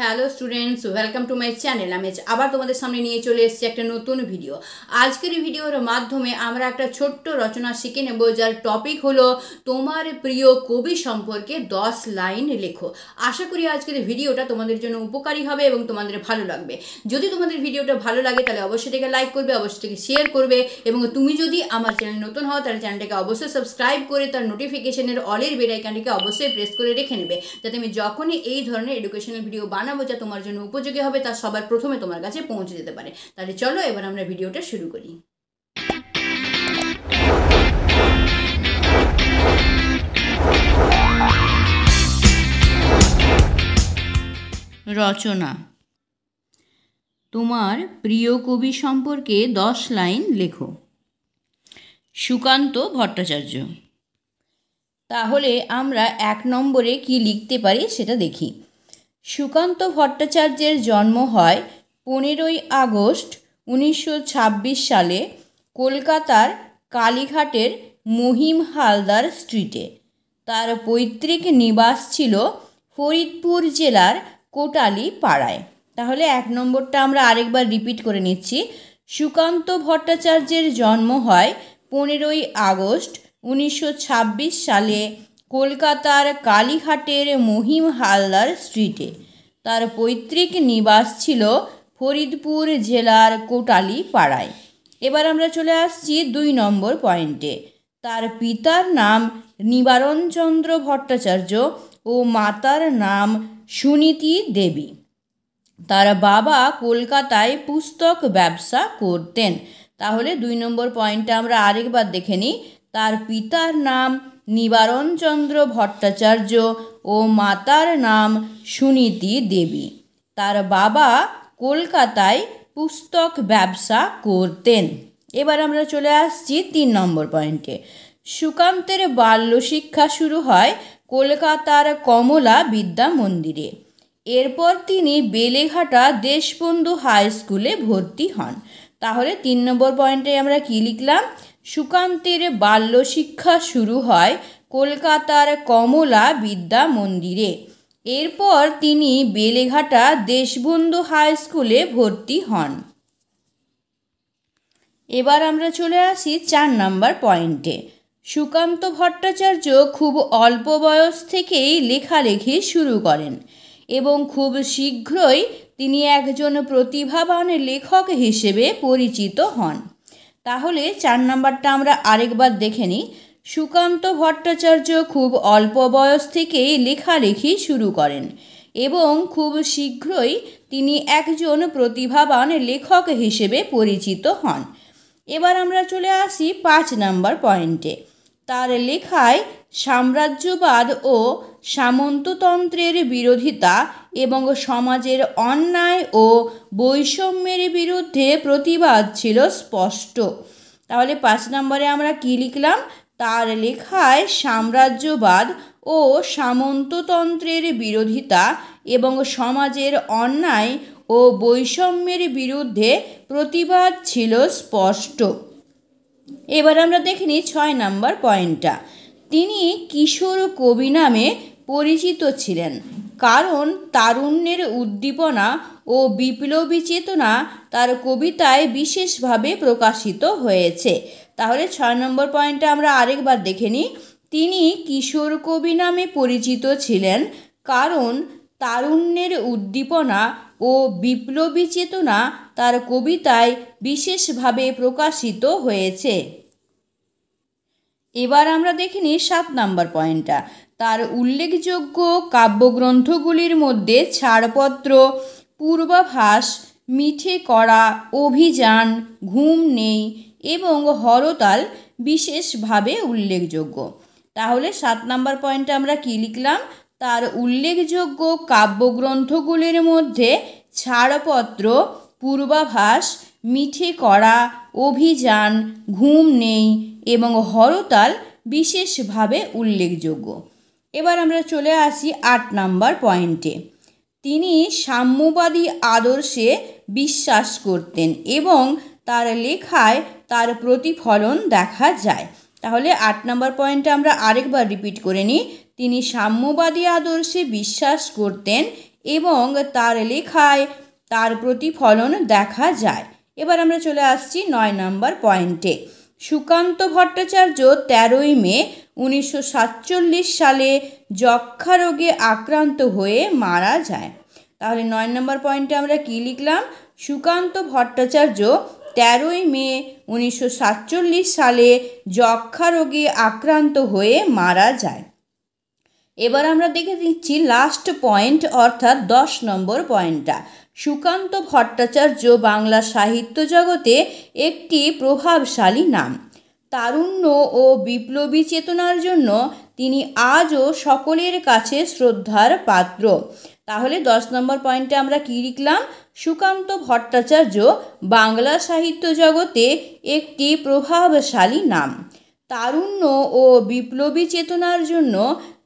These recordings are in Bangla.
Hello students, welcome to my channel. আমি আবার তোমাদের সামনে নিয়ে চলে এসেছি একটা নতুন ভিডিও। আজকের এই ভিডিওর মাধ্যমে আমরা একটা ছোট্ট রচনা শিখে নেব, যার টপিক হলো তোমার প্রিয় কবি সম্পর্কে 10 লাইন লেখো। আশা করি আজকের ভিডিওটা তোমাদের জন্য উপকারী হবে এবং তোমাদের ভালো লাগবে। যদি তোমাদের ভিডিওটা ভালো লাগে তাহলে অবশ্যই এটাকে লাইক করবে, অবশ্যই এটাকে শেয়ার করবে, এবং তুমি যদি আমার চ্যানেল নতুন হও তাহলে চ্যানেলটাকে অবশ্যই সাবস্ক্রাইব করে তার নোটিফিকেশনের অলের বেল আইকনটিকে অবশ্যই প্রেস করে রেখে নেবে, যাতে আমি যখনই এই ধরনের এডুকেশনাল ভিডিও বানাবো যা তোমার জন্য উপযোগী হবে তা সবার প্রথমে তোমার কাছে পৌঁছে যেতে পারে। তাহলে চলো এবার আমরা ভিডিওটা শুরু করি। রচনা: তোমার প্রিয় কবি সম্পর্কে 10 লাইন লেখো। সুকান্ত ভট্টাচার্য। তাহলে আমরা 1 নম্বরে কি লিখতে পারি সেটা দেখি। সুকান্ত ভট্টাচার্যের জন্ম হয় 15ই আগস্ট 1926 সালে কলকাতার কালীঘাটের মহিম হালদার স্ট্রিটে। তার পৈতৃক নিবাস ছিল ফরিদপুর জেলার কোটালী পাড়ায়। তাহলে 1 নম্বরটা আমরা আরেকবার রিপিট করে নিচ্ছি। সুকান্ত ভট্টাচার্যের জন্ম হয় 15ই আগস্ট 1926 সালে কলকাতার কালীঘাটের মহিম হালদার স্ট্রিটে। তার পৈতৃক নিবাস ছিল ফরিদপুর জেলার কোটালী পাড়ায়। এবার আমরা চলে আসছি 2 নম্বর পয়েন্টে। তার পিতার নাম নিবারণচন্দ্র ভট্টাচার্য ও মাতার নাম সুনীতি দেবী। তার বাবা কলকাতায় পুস্তক ব্যবসা করতেন। তাহলে 2 নম্বর পয়েন্টটা আমরা আরেকবার দেখে নিই। তার পিতার নাম নিবারণচন্দ্র ভট্টাচার্য ও মাতার নাম সুনীতি দেবী। তার বাবা কলকাতায় পুস্তক ব্যবসা করতেন। এবার আমরা চলে আসছি 3 নম্বর পয়েন্টে। সুকান্তের বাল্যশিক্ষা শুরু হয় কলকাতার কমলা বিদ্যা মন্দিরে। এরপর তিনি বেলেঘাটা দেশবন্ধু হাই স্কুলে ভর্তি হন। তাহলে 3 নম্বর পয়েন্টে আমরা কি লিখলাম? সুকান্তের বাল্যশিক্ষা শুরু হয় কলকাতার কমলা বিদ্যা মন্দিরে। এরপর তিনি বেলেঘাটা দেশবন্ধু হাই স্কুলে ভর্তি হন। এবার আমরা চলে আসি 4 নম্বর পয়েন্টে। সুকান্ত ভট্টাচার্য খুব অল্প বয়স থেকেই লেখালেখি শুরু করেন এবং খুব শীঘ্রই তিনি একজন প্রতিভাবান লেখক হিসেবে পরিচিত হন। তাহলে 4 নম্বরটা আমরা আরেকবার দেখে নিই। সুকান্ত ভট্টাচার্য খুব অল্প বয়স থেকেই লেখালেখি শুরু করেন এবং খুব শীঘ্রই তিনি একজন প্রতিভাবান লেখক হিসেবে পরিচিত হন। এবার আমরা চলে আসি 5 নম্বর পয়েন্টে। তার লেখায় সাম্রাজ্যবাদ ও সামন্ততন্ত্রের বিরোধিতা এবং সমাজের অন্যায় ও বৈষম্যের বিরুদ্ধে প্রতিবাদ ছিল স্পষ্ট। তাহলে 5 নম্বরে আমরা কি লিখলাম? তার লেখায় সাম্রাজ্যবাদ ও সামন্ততন্ত্রের বিরোধিতা এবং সমাজের অন্যায় ও বৈষম্যের বিরুদ্ধে প্রতিবাদ ছিল স্পষ্ট। এবার আমরা দেখে নিই 6 নম্বর পয়েন্টটা। তিনি কিশোর কবি নামে পরিচিত ছিলেন কারণ তারুণ্যের উদ্দীপনা ও বিপ্লবী চেতনা তার কবিতায় বিশেষভাবে প্রকাশিত হয়েছে। তাহলে 6 নম্বর পয়েন্টটা আমরা আরেকবার দেখে নিই। তিনি কিশোর কবি নামে পরিচিত ছিলেন কারণ তারুণ্যের উদ্দীপনা ও বিপ্লবী চেতনা তার কবিতায় বিশেষভাবে প্রকাশিত হয়েছে। এবার আমরা দেখে নিই 7 নম্বর পয়েন্টটা। তার উল্লেখযোগ্য কাব্যগ্রন্থগুলির মধ্যে ছাড়পত্র, পূর্বাভাস, মিঠে কড়া, অভিযান, ঘুম নেই এবং হরতাল বিশেষভাবে উল্লেখযোগ্য। তাহলে 7 নম্বর পয়েন্টে আমরা কি লিখলাম? তার উল্লেখযোগ্য কাব্যগ্রন্থগুলির মধ্যে ছাড়পত্র, পূর্বাভাস, মিঠে কড়া, অভিযান, ঘুম নেই এবং হরতাল বিশেষভাবে উল্লেখযোগ্য। এবার আমরা চলে আসি 8 নম্বর পয়েন্টে। তিনি সাম্যবাদী আদর্শে বিশ্বাস করতেন এবং তার লেখায় তার প্রতিফলন দেখা যায়। তাহলে 8 নম্বর পয়েন্টে আমরা আরেকবার রিপিট করে নিই। তিনি সাম্যবাদী আদর্শে বিশ্বাস করতেন এবং তার লেখায় তার প্রতিফলন দেখা যায়। এবার আমরা চলে আসছি 9 নম্বর পয়েন্টে। সুকান্ত ভট্টাচার্য 13ই মে 1947 সালে যক্ষ্মা রোগে আক্রান্ত হয়ে মারা যায়। তাহলে 9 নম্বর পয়েন্টে আমরা কি লিখলাম? সুকান্ত ভট্টাচার্য 13ই মে 1947 সালে যক্ষ্মা রোগে আক্রান্ত হয়ে মারা যায়। এবার আমরা দেখে দিচ্ছি লাস্ট পয়েন্ট, অর্থাৎ 10 নম্বর পয়েন্টটা। সুকান্ত ভট্টাচার্য বাংলা সাহিত্য জগতে একটি প্রভাবশালী নাম। তারুণ্য ও বিপ্লবী চেতনার জন্য তিনি আজও সকলের কাছে শ্রদ্ধার পাত্র। তাহলে 10 নম্বর পয়েন্টে আমরা কী লিখলাম? সুকান্ত ভট্টাচার্য বাংলা সাহিত্য জগতে একটি প্রভাবশালী নাম। তারুণ্য ও বিপ্লবী চেতনার জন্য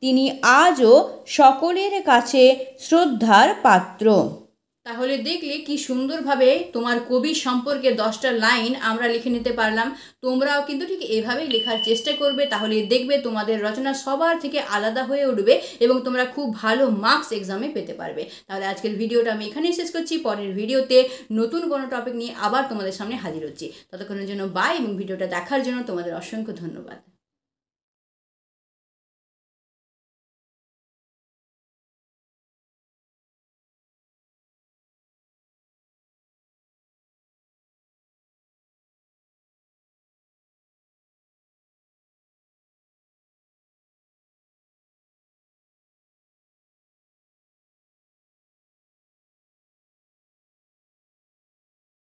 তিনি আজও সকলের কাছে শ্রদ্ধার পাত্র। তাহলে দেখলে কি সুন্দরভাবে তোমার কবি সম্পর্কে 10টা লাইন আমরা লিখে নিতে পারলাম। তোমরাও কিন্তু ঠিক এভাবেই লেখার চেষ্টা করবে, তাহলে দেখবে তোমাদের রচনা সবার থেকে আলাদা হয়ে উঠবে এবং তোমরা খুব ভালো মার্কস এক্সামে পেতে পারবে। তাহলে আজকের ভিডিওটা আমি এখানেই শেষ করছি। পরের ভিডিওতে নতুন কোনো টপিক নিয়ে আবার তোমাদের সামনে হাজির হচ্ছি। ততক্ষণের জন্য বাই, এবং ভিডিওটা দেখার জন্য তোমাদের অসংখ্য ধন্যবাদ।